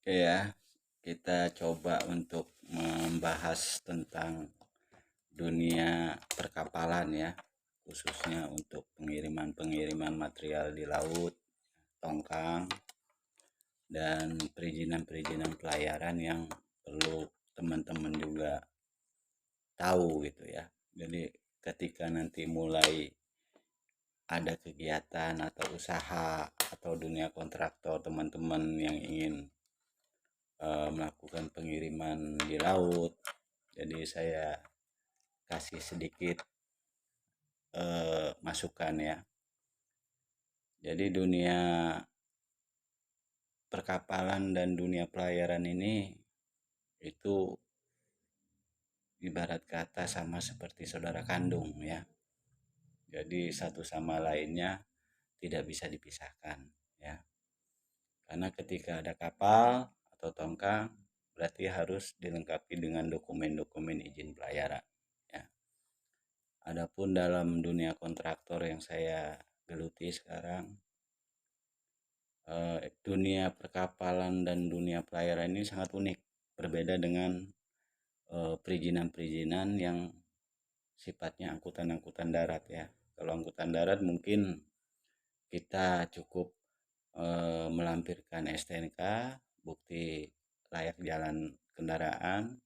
Oke ya, kita coba untuk membahas tentang dunia perkapalan ya, khususnya untuk pengiriman-pengiriman material di laut, tongkang, dan perizinan-perizinan pelayaran yang perlu teman-teman juga tahu gitu ya. Jadi ketika nanti mulai ada kegiatan atau usaha atau dunia kontraktor teman-teman yang ingin melakukan pengiriman di laut. Jadi saya kasih sedikit masukan ya. Jadi dunia perkapalan dan dunia pelayaran ini itu ibarat kata sama seperti saudara kandung ya. Jadi satu sama lainnya tidak bisa dipisahkan ya. Karena ketika ada kapal atau tongkang berarti harus dilengkapi dengan dokumen-dokumen izin pelayaran ya. Adapun dalam dunia kontraktor yang saya geluti sekarang, dunia perkapalan dan dunia pelayaran ini sangat unik, berbeda dengan perizinan-perizinan yang sifatnya angkutan-angkutan darat ya. Kalau angkutan darat mungkin kita cukup melampirkan STNK, bukti layak jalan kendaraan,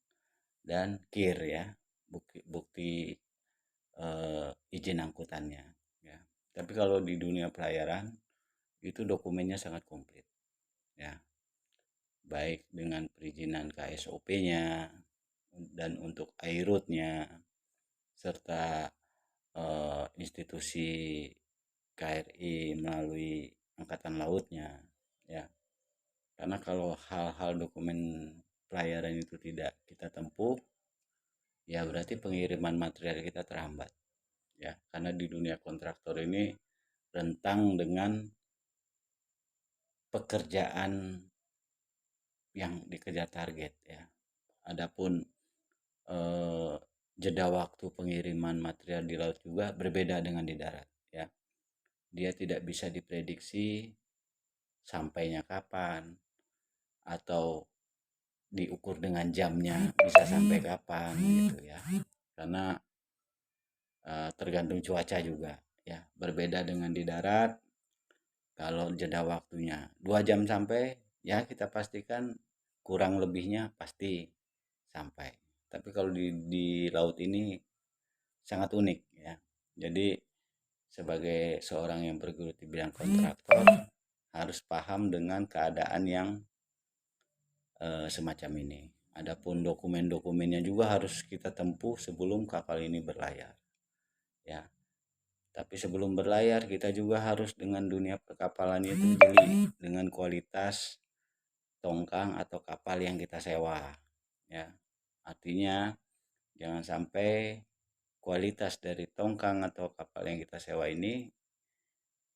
dan KIR ya, bukti izin angkutannya ya. Tapi kalau di dunia pelayaran itu dokumennya sangat komplit ya, baik dengan perizinan KSOP-nya dan untuk airut-nya serta institusi KRI melalui angkatan lautnya ya. Karena kalau hal-hal dokumen pelayaran itu tidak kita tempuh ya berarti pengiriman material kita terhambat ya, karena di dunia kontraktor ini rentang dengan pekerjaan yang dikejar target ya. Adapun eh, jeda waktu pengiriman material di laut juga berbeda dengan di darat ya. Dia tidak bisa diprediksi sampainya kapan atau diukur dengan jamnya bisa sampai kapan gitu ya. Karena tergantung cuaca juga ya. Berbeda dengan di darat, kalau jeda waktunya 2 jam sampai ya kita pastikan kurang lebihnya pasti sampai. Tapi kalau di laut ini sangat unik ya. Jadi sebagai seorang yang bergelut di bidang kontraktor harus paham dengan keadaan yang semacam ini. Adapun dokumen-dokumennya juga harus kita tempuh sebelum kapal ini berlayar ya. Tapi sebelum berlayar kita juga harus dengan dunia perkapalan itu jeli dengan kualitas tongkang atau kapal yang kita sewa ya. Artinya jangan sampai kualitas dari tongkang atau kapal yang kita sewa ini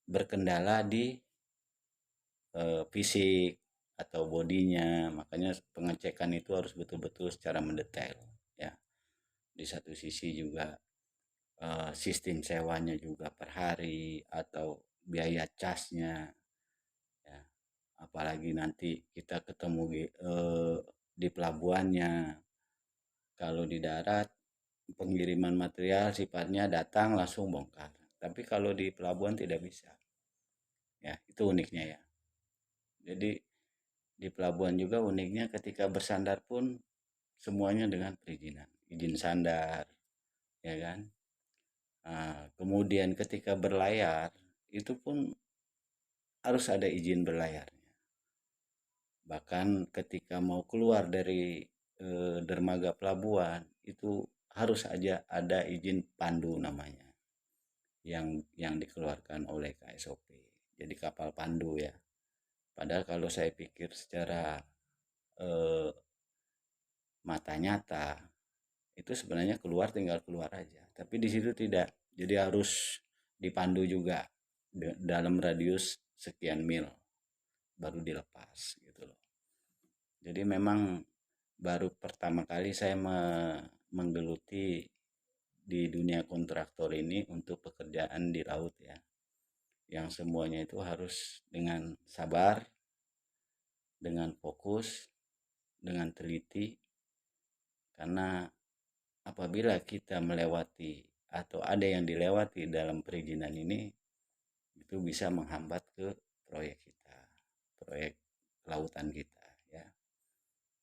berkendala di fisik atau bodinya. Makanya pengecekan itu harus betul-betul secara mendetail ya. Di satu sisi juga sistem sewanya juga per hari atau biaya casnya ya. Apalagi nanti kita ketemu di pelabuhannya. Kalau di darat pengiriman material sifatnya datang langsung bongkar, tapi kalau di pelabuhan tidak bisa ya. Itu uniknya ya. Jadi di pelabuhan juga uniknya ketika bersandar pun semuanya dengan perizinan, izin sandar ya kan. Nah, kemudian ketika berlayar itu pun harus ada izin berlayarnya. Bahkan ketika mau keluar dari dermaga pelabuhan itu harus aja ada izin pandu namanya yang dikeluarkan oleh KSOP. Jadi kapal pandu ya. Padahal kalau saya pikir secara eh, mata nyata itu sebenarnya keluar tinggal keluar aja. Tapi di situ tidak. Jadi harus dipandu juga dalam radius sekian mil baru dilepas gitu loh. Jadi memang baru pertama kali saya menggeluti di dunia kontraktor ini untuk pekerjaan di laut ya. Yang semuanya itu harus dengan sabar dengan fokus, dengan teliti, karena apabila kita melewati atau ada yang dilewati dalam perizinan ini, itu bisa menghambat ke proyek kita, proyek lautan kita, ya.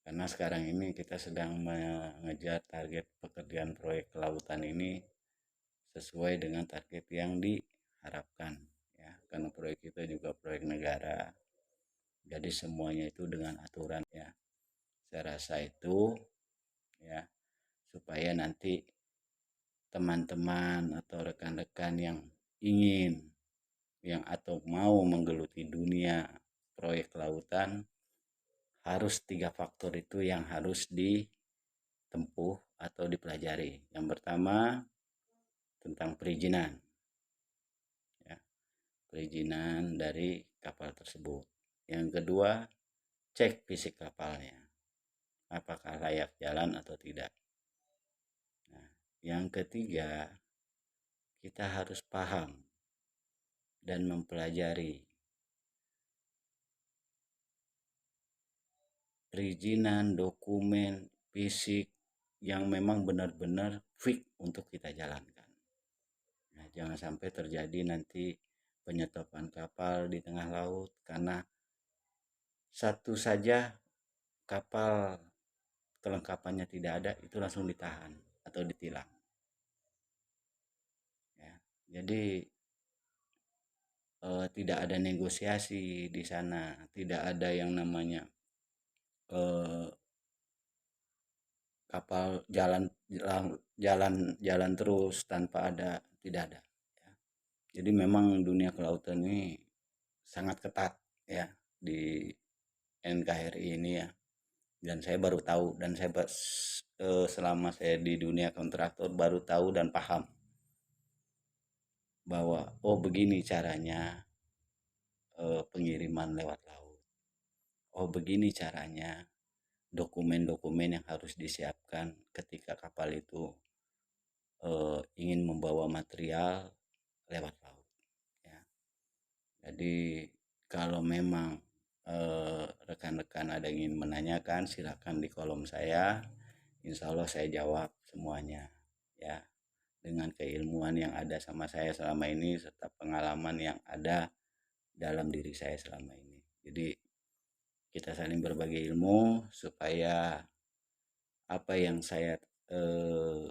Karena sekarang ini kita sedang mengejar target pekerjaan proyek kelautan ini sesuai dengan target yang diharapkan, ya. Karena proyek kita juga proyek negara, jadi semuanya itu dengan aturan, ya. Saya rasa itu, ya, supaya nanti teman-teman atau rekan-rekan yang ingin yang atau mau menggeluti dunia proyek lautan, harus 3 faktor itu yang harus ditempuh atau dipelajari. Yang pertama tentang perizinan, ya, perizinan dari kapal tersebut. Yang kedua, cek fisik kapalnya, apakah layak jalan atau tidak. Nah, yang ketiga, kita harus paham dan mempelajari perizinan, dokumen, fisik yang memang benar-benar fix untuk kita jalankan. Nah, jangan sampai terjadi nanti penyetopan kapal di tengah laut karena satu saja kapal kelengkapannya tidak ada, itu langsung ditahan atau ditilang, ya. Jadi tidak ada negosiasi di sana, tidak ada yang namanya eh, kapal jalan jalan jalan terus tanpa ada, tidak ada, ya. Jadi memang dunia kelautan ini sangat ketat, ya, di NKRI ini, ya. Dan saya baru tahu, dan saya selama saya di dunia kontraktor baru tahu dan paham bahwa oh begini caranya pengiriman lewat laut. Oh begini caranya dokumen-dokumen yang harus disiapkan ketika kapal itu ingin membawa material lewat laut, ya. Jadi kalau memang rekan-rekan ada yang ingin menanyakan, silakan di kolom saya. Insya Allah saya jawab semuanya, ya, dengan keilmuan yang ada sama saya selama ini serta pengalaman yang ada dalam diri saya selama ini. Jadi kita saling berbagi ilmu supaya apa yang saya eh,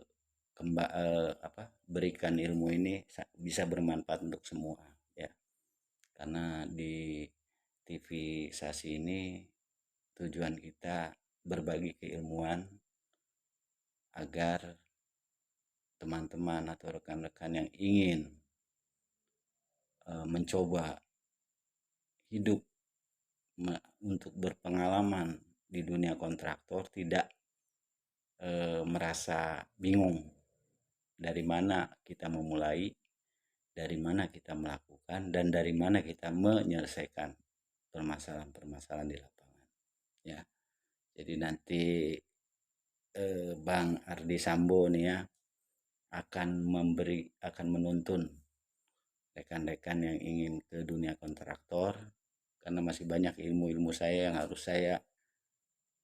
berikan ilmu ini bisa bermanfaat untuk semua, ya. Karena di TV Sasi ini tujuan kita berbagi keilmuan agar teman-teman atau rekan-rekan yang ingin mencoba hidup untuk berpengalaman di dunia kontraktor tidak merasa bingung dari mana kita memulai, dari mana kita melakukan, dan dari mana kita menyelesaikan permasalahan-permasalahan di lapangan, ya. Jadi nanti Bang Ardi Sambo nih, ya, akan menuntun rekan-rekan yang ingin ke dunia kontraktor, karena masih banyak ilmu-ilmu saya yang harus saya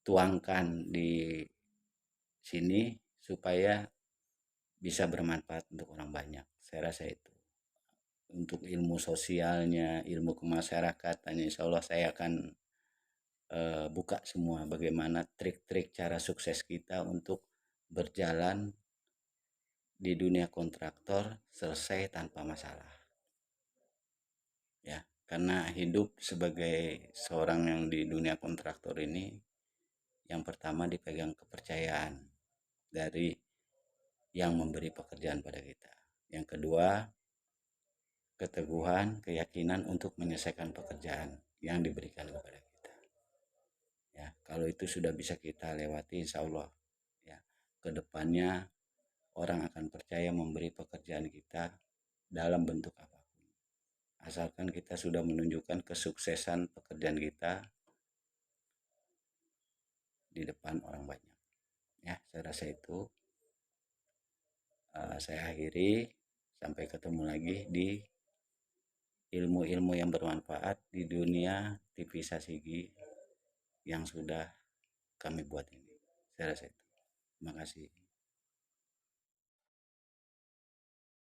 tuangkan di sini supaya bisa bermanfaat untuk orang banyak. Saya rasa itu. Untuk ilmu sosialnya, ilmu kemasyarakatan, insya Allah saya akan buka semua bagaimana trik-trik cara sukses kita untuk berjalan di dunia kontraktor selesai tanpa masalah, ya. Karena hidup sebagai seorang yang di dunia kontraktor ini, yang pertama dipegang kepercayaan dari yang memberi pekerjaan pada kita. Yang kedua, keteguhan, keyakinan untuk menyelesaikan pekerjaan yang diberikan kepada kita. Ya, kalau itu sudah bisa kita lewati, insya Allah, ya, kedepannya orang akan percaya memberi pekerjaan kita dalam bentuk apapun. Asalkan kita sudah menunjukkan kesuksesan pekerjaan kita di depan orang banyak. Ya, saya rasa itu. Saya akhiri. Sampai ketemu lagi di ilmu-ilmu yang bermanfaat di dunia TV Sasigi. yang sudah kami buat ini. Saya rasa itu. Terima kasih.